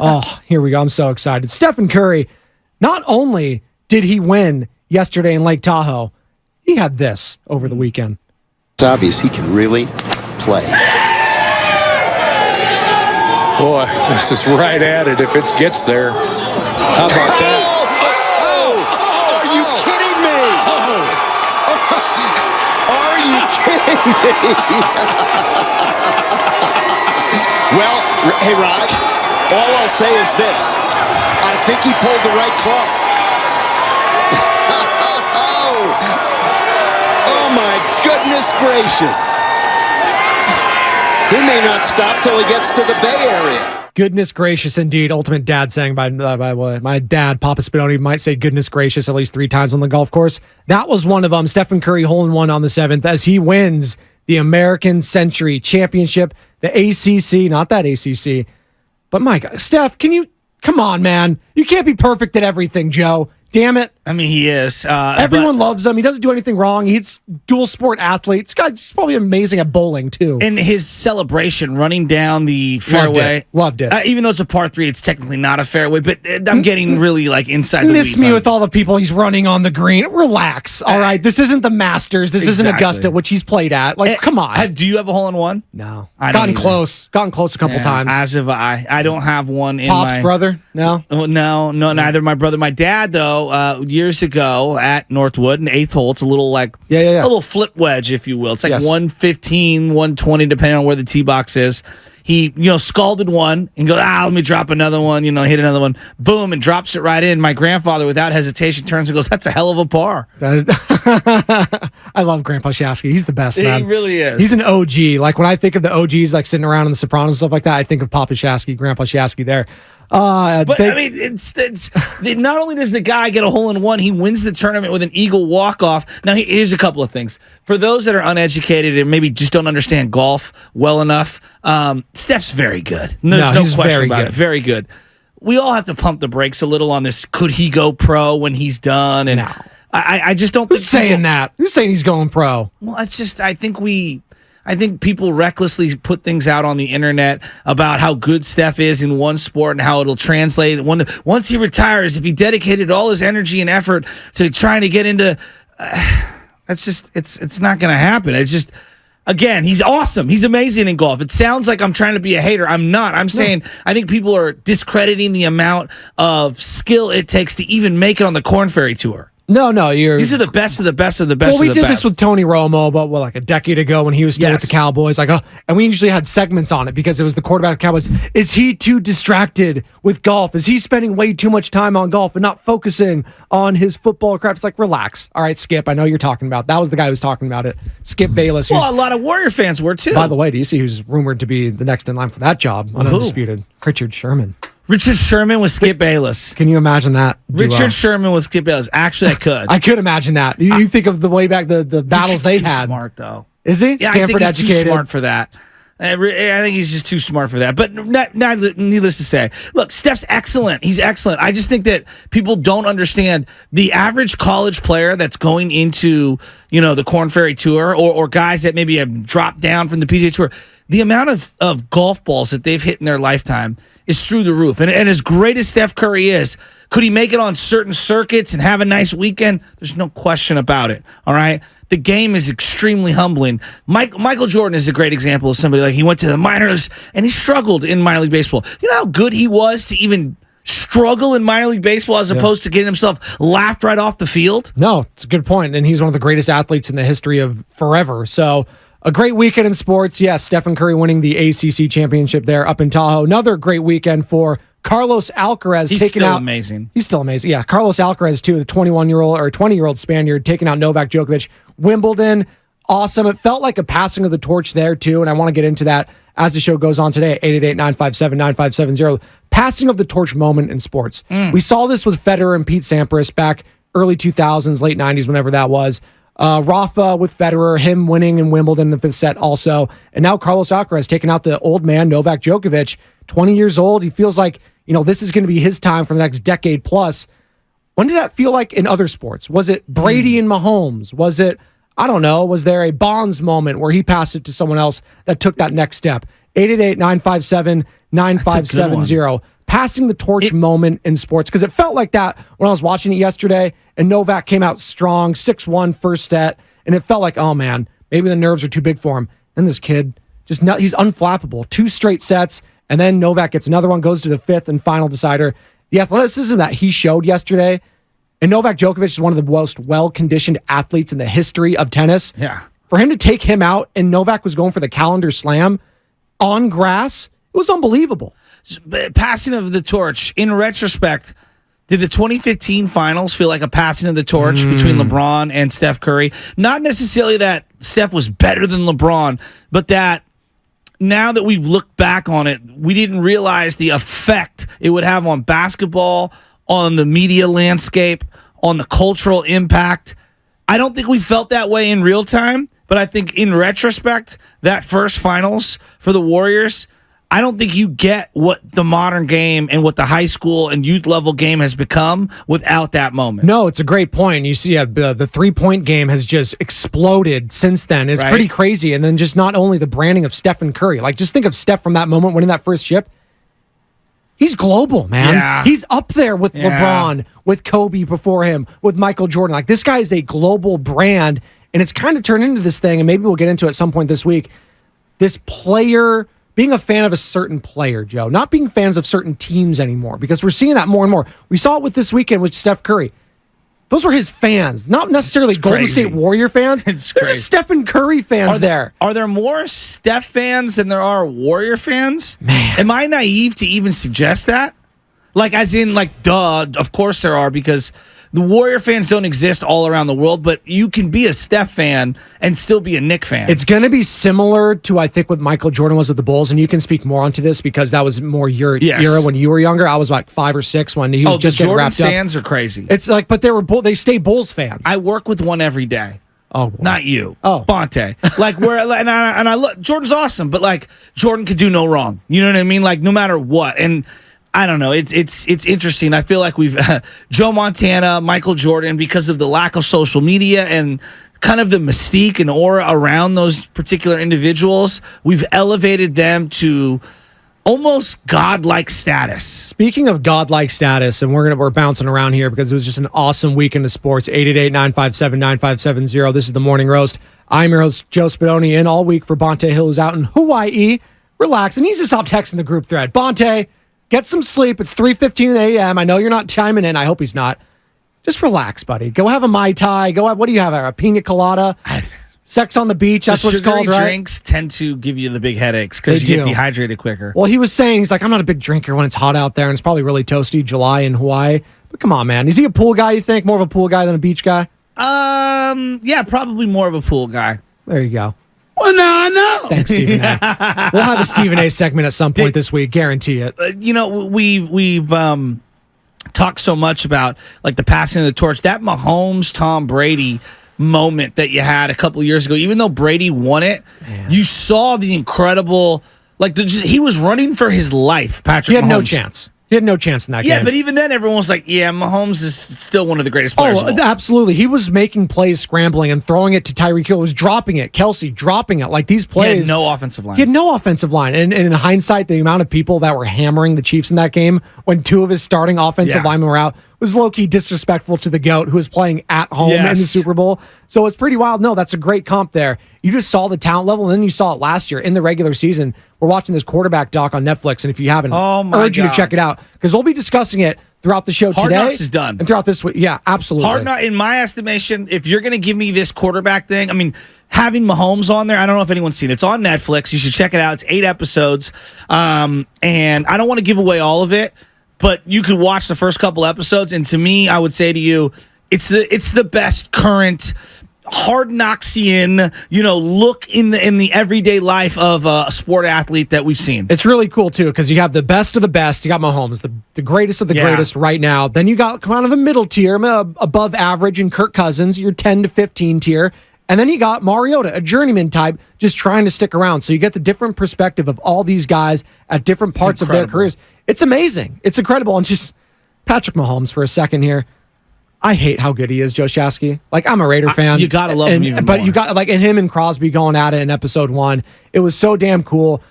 Oh, here we go. I'm so excited. Stephen Curry, not only did he win yesterday in Lake Tahoe, he had this over the weekend. It's obvious he can really play. Boy, this is right at it if it gets there. How about that? Are you kidding me? Are you kidding me? Well, hey, Rod, all I'll say is this. I think he pulled the right club. Oh, my goodness gracious. He may not stop till he gets to the Bay Area. Goodness gracious, indeed. Ultimate dad saying by my dad, Papa Spinoni, might say goodness gracious at least 3 times on the golf course. That was one of them. Stephen Curry hole-in-one on the 7th as he wins the American Century Championship, the ACC, not that ACC. But my God, Steph, come on, man. You can't be perfect at everything, Joe. Damn it. I mean, he is. Everyone loves him. He doesn't do anything wrong. He's dual sport athlete. This guy's probably amazing at bowling, too. And his celebration running down the fairway. Loved it. Even though it's a par 3, it's technically not a fairway, but I'm getting really inside the Miss weeds. me with all the people he's running on the green. Relax, all right? This isn't the Masters. This isn't Augusta, which he's played at. Come on. Do you have a hole-in-one? No. I Gotten close a couple times. As have I. I don't have one in Pop's brother? No? No, neither my brother. My dad, though, years ago at Northwood, an 8th hole. It's a little a little flip wedge, if you will. It's like 115, 120, depending on where the tee box is. He, scalded one and goes, let me drop another one, hit another one. Boom, and drops it right in. My grandfather, without hesitation, turns and goes, that's a hell of a par. I love Grandpa Shasky. He's the best, man. He really is. He's an OG. Like, when I think of the OGs, like, sitting around in The Sopranos and stuff like that, I think of Papa Shasky, Grandpa Shasky there. But I mean, it's not only does the guy get a hole-in-one, he wins the tournament with an eagle walk-off. Now, here's a couple of things. For those that are uneducated and maybe just don't understand golf well enough, Steph's very good. There's no question about it. Very good. We all have to pump the brakes a little on this. Could he go pro when he's done? And no. I just don't Who's saying that? Who's saying he's going pro? Well, it's just, I think people recklessly put things out on the internet about how good Steph is in one sport and how it'll translate. Once he retires, if he dedicated all his energy and effort to trying to get into, it's not going to happen. It's just, again, he's awesome. He's amazing in golf. It sounds like I'm trying to be a hater. I'm not. I'm saying I think people are discrediting the amount of skill it takes to even make it on the Korn Ferry Tour. No, these are the best of the best of the best. Well, we did this with Tony Romo about like a decade ago when he was still with the Cowboys. And we usually had segments on it because it was the quarterback of the Cowboys. Is he too distracted with golf? Is he spending way too much time on golf and not focusing on his football craft? It's like, relax. All right, Skip, I know you're talking about. That was the guy who was talking about it. Skip Bayless. Well, a lot of Warrior fans were too. By the way, do you see who's rumored to be the next in line for that job? Undisputed. Richard Sherman. Richard Sherman with Skip Bayless. Can you imagine that? Richard Sherman with Skip Bayless. Actually, I could. I could imagine that. You think of the way back, the battles they had. Smart, though. Is he? Yeah, Stanford I think he's educated. too smart for that. I think he's just too smart for that. But needless to say, look, Steph's excellent. He's excellent. I just think that people don't understand the average college player that's going into, the Korn Ferry Tour or guys that maybe have dropped down from the PGA Tour. The amount of golf balls that they've hit in their lifetime is through the roof. And as great as Steph Curry is, could he make it on certain circuits and have a nice weekend? There's no question about it. All right. The game is extremely humbling. Michael Jordan is a great example of somebody like he went to the minors and he struggled in minor league baseball. You know how good he was to even struggle in minor league baseball as opposed to getting himself laughed right off the field? No, it's a good point. And he's one of the greatest athletes in the history of forever. So a great weekend in sports. Yes, Stephen Curry winning the ACC championship there up in Tahoe. Another great weekend for Carlos Alcaraz. He's still amazing. He's still amazing. Yeah, Carlos Alcaraz too, the 20-year-old Spaniard taking out Novak Djokovic. Wimbledon, awesome. It felt like a passing of the torch there too, and I want to get into that as the show goes on today at 888-957-9570. Passing of the torch moment in sports. We saw this with Federer and Pete Sampras back early 2000s, late 90s, whenever that was. Rafa with Federer, him winning in Wimbledon in the 5th set also. And now Carlos Alcaraz taking out the old man, Novak Djokovic, 20 years old. He feels like, this is going to be his time for the next decade plus. When did that feel like in other sports? Was it Brady and Mahomes? Was it, I don't know, was there a Bonds moment where he passed it to someone else that took that next step? 888-957-9570. passing the torch moment in sports, because it felt like that when I was watching it yesterday, and Novak came out strong, 6-1 first set, and it felt like, oh man, maybe the nerves are too big for him. And this kid, he's unflappable. 2 straight sets, and then Novak gets another one, goes to the 5th and final decider. The athleticism that he showed yesterday, and Novak Djokovic is one of the most well-conditioned athletes in the history of tennis. Yeah. For him to take him out, and Novak was going for the calendar slam on grass, it was unbelievable. Passing of the torch, in retrospect, did the 2015 finals feel like a passing of the torch between LeBron and Steph Curry? Not necessarily that Steph was better than LeBron, but that now that we've looked back on it, we didn't realize the effect it would have on basketball, on the media landscape, on the cultural impact. I don't think we felt that way in real time, but I think in retrospect, that first finals for the Warriors, I don't think you get what the modern game and what the high school and youth level game has become without that moment. No, it's a great point. You see, the 3-point game has just exploded since then. It's pretty crazy. And then just not only the branding of Stephen Curry, like just think of Steph from that moment winning that first chip. He's global, man. Yeah. He's up there with LeBron, with Kobe before him, with Michael Jordan. Like this guy is a global brand, and it's kind of turned into this thing, and maybe we'll get into it at some point this week. This player, being a fan of a certain player, Joe, not being fans of certain teams anymore, because we're seeing that more and more. We saw it with this weekend with Steph Curry. Those were his fans, not necessarily Golden State Warrior fans. They're just Stephen Curry fans there. Are there more Steph fans than there are Warrior fans? Man. Am I naive to even suggest that? Like, as in, like, duh, of course there are, because the Warrior fans don't exist all around the world, but you can be a Steph fan and still be a Knick fan. It's going to be similar to, I think, what Michael Jordan was with the Bulls, and you can speak more onto this because that was more your era when you were younger. I was like 5 or 6 when he was just getting wrapped up. Jordan stands are crazy. It's like, but they stay Bulls fans. I work with one every day. Oh, boy. Not you. Oh, Bonte. Like and I look. Jordan's awesome, but like Jordan could do no wrong. You know what I mean? Like no matter what. And I don't know. It's interesting. I feel like we've Joe Montana, Michael Jordan, because of the lack of social media and kind of the mystique and aura around those particular individuals, we've elevated them to almost godlike status. Speaking of godlike status, and we're bouncing around here because it was just an awesome weekend of sports. 888-957-9570. This is the Morning Roast. I'm your host, Joe Spadoni, in all week for Bonte Hill, who's out in Hawaii. Relax. And he's to stop texting the group thread. Bonte, get some sleep. It's 3:15 a.m. I know you're not chiming in. I hope he's not. Just relax, buddy. Go have a Mai Tai. Go have, what do you have? A pina colada? Sex on the beach. That's what it's called, right? Drinks tend to give you the big headaches because you get dehydrated quicker. Well, he was saying, he's like, I'm not a big drinker when it's hot out there, and it's probably really toasty July in Hawaii. But come on, man. Is he a pool guy, you think? More of a pool guy than a beach guy? Yeah, probably more of a pool guy. There you go. Well, now I know. Thanks, Stephen A. We'll have a Stephen A. segment at some point this week. Guarantee it. We've talked so much about like the passing of the torch. That Mahomes, Tom Brady moment that you had a couple of years ago, even though Brady won it, you saw the incredible, he was running for his life, Patrick Mahomes. He had no chance. He had no chance in that game. Yeah, but even then, everyone was like, yeah, Mahomes is still one of the greatest players. Oh, absolutely. He was making plays, scrambling, and throwing it to Tyreek Hill. He was dropping it. Kelsey dropping it. Like these plays. He had no offensive line. He had no offensive line. And in hindsight, the amount of people that were hammering the Chiefs in that game when 2 of his starting offensive linemen were out was low-key disrespectful to the GOAT, who was playing at home in the Super Bowl. So it's pretty wild. No, that's a great comp there. You just saw the talent level, and then you saw it last year in the regular season. We're watching this quarterback doc on Netflix, and if you haven't, urge you to check it out, because we'll be discussing it throughout the show today. Hard Knocks is done. And throughout this week. Yeah, absolutely. Hard Knocks, in my estimation, if you're going to give me this quarterback thing, I mean, having Mahomes on there, I don't know if anyone's seen it. It's on Netflix. You should check it out. It's 8 episodes, and I don't want to give away all of it, but you could watch the first couple episodes, and to me, I would say to you, it's the best current Hard Knocksian, look in the everyday life of a sport athlete that we've seen. It's really cool too, because you have the best of the best. You got Mahomes, the greatest of the greatest right now. Then you got kind of a middle tier, above average, and Kirk Cousins, your 10 to 15 tier. And then you got Mariota, a journeyman type, just trying to stick around. So you get the different perspective of all these guys at different parts of their careers. It's amazing. It's incredible. And just Patrick Mahomes for a second here. I hate how good he is, Joe Shasky. Like, I'm a Raider fan. You gotta love him even more. But you got, and him and Crosby going at it in episode 1. It was so damn cool.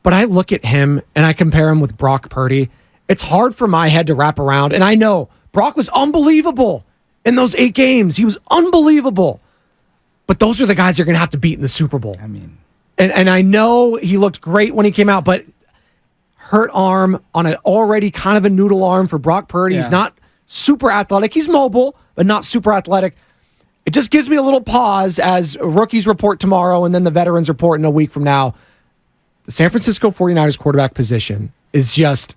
But I look at him and I compare him with Brock Purdy. It's hard for my head to wrap around. And I know Brock was unbelievable in those 8 games. He was unbelievable. But those are the guys you're going to have to beat in the Super Bowl. I mean, and I know he looked great when he came out, but hurt arm on an already kind of a noodle arm for Brock Purdy. Yeah. He's not super athletic. He's mobile, but not super athletic. It just gives me a little pause as rookies report tomorrow and then the veterans report in a week from now. The San Francisco 49ers quarterback position is just,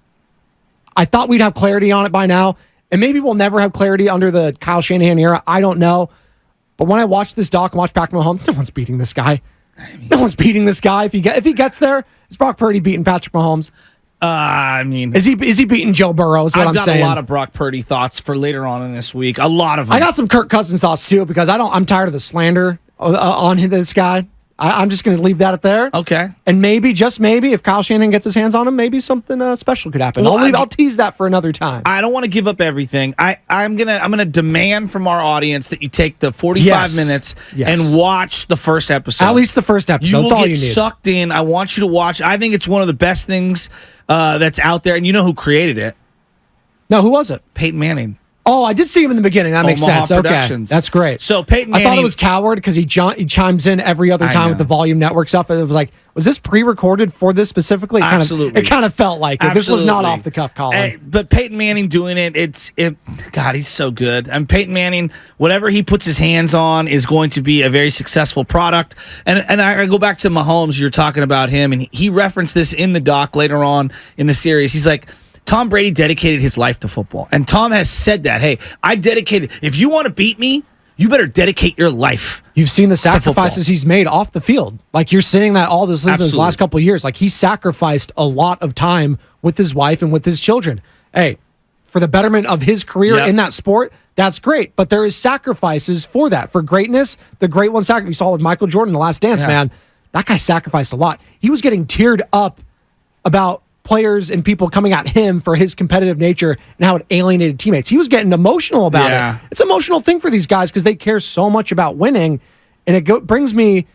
I thought we'd have clarity on it by now, and maybe we'll never have clarity under the Kyle Shanahan era. I don't know. But when I watch this doc and watch Patrick Mahomes, no one's beating this guy. No one's beating this guy. If he gets there, is Brock Purdy beating Patrick Mahomes? I mean, Is he beating Joe Burrow? Is what I'm I've got saying. a lot of Brock Purdy thoughts for later on in this week. A lot of them. I got some Kirk Cousins thoughts too because I'm tired of the slander on this guy. I'm just going to leave that at there. Okay. And maybe, just maybe, if Kyle Shanahan gets his hands on him, maybe something special could happen. Well, I'll tease that for another time. I don't want to give up everything. I'm gonna demand from our audience that you take the 45 Yes. minutes Yes. and watch the first episode. At least the first episode. You will That's all get you need. sucked in. I want you to watch. I think it's one of the best things that's out there. And you know who created it? No, who was it? Peyton Manning. Oh, I did see him in the beginning. That makes Omaha sense. Okay, Productions. that's great. So Peyton I thought it Manning- was Coward because he chimes in every other I time know. with the Volume Network stuff. It was like, was this pre-recorded for this specifically? Absolutely. It kind of felt like it. This was not Absolutely. off the cuff, Colin. But Peyton Manning doing it, God, he's so good. And Peyton Manning, whatever he puts his hands on is going to be a very successful product. And I go back to Mahomes, you're talking about him, and he referenced this in the doc later on in the series. He's like, Tom Brady dedicated his life to football. And Tom has said that, hey, I dedicated, if you want to beat me, you better dedicate your life. You've seen the football. sacrifices he's made off the field. Like you're seeing that all this Absolutely. last couple of years. Like he sacrificed a lot of time with his wife and with his children. Hey, for the betterment of his career Yep. in that sport, that's great. But there is sacrifices for that. For greatness, the great one sacrifice. You saw with Michael Jordan, The Last Dance, Yeah. man. That guy sacrificed a lot. He was getting teared up about players and people coming at him for his competitive nature and how it alienated teammates. He was getting emotional about Yeah. it. It's an emotional thing for these guys because they care so much about winning. And it brings me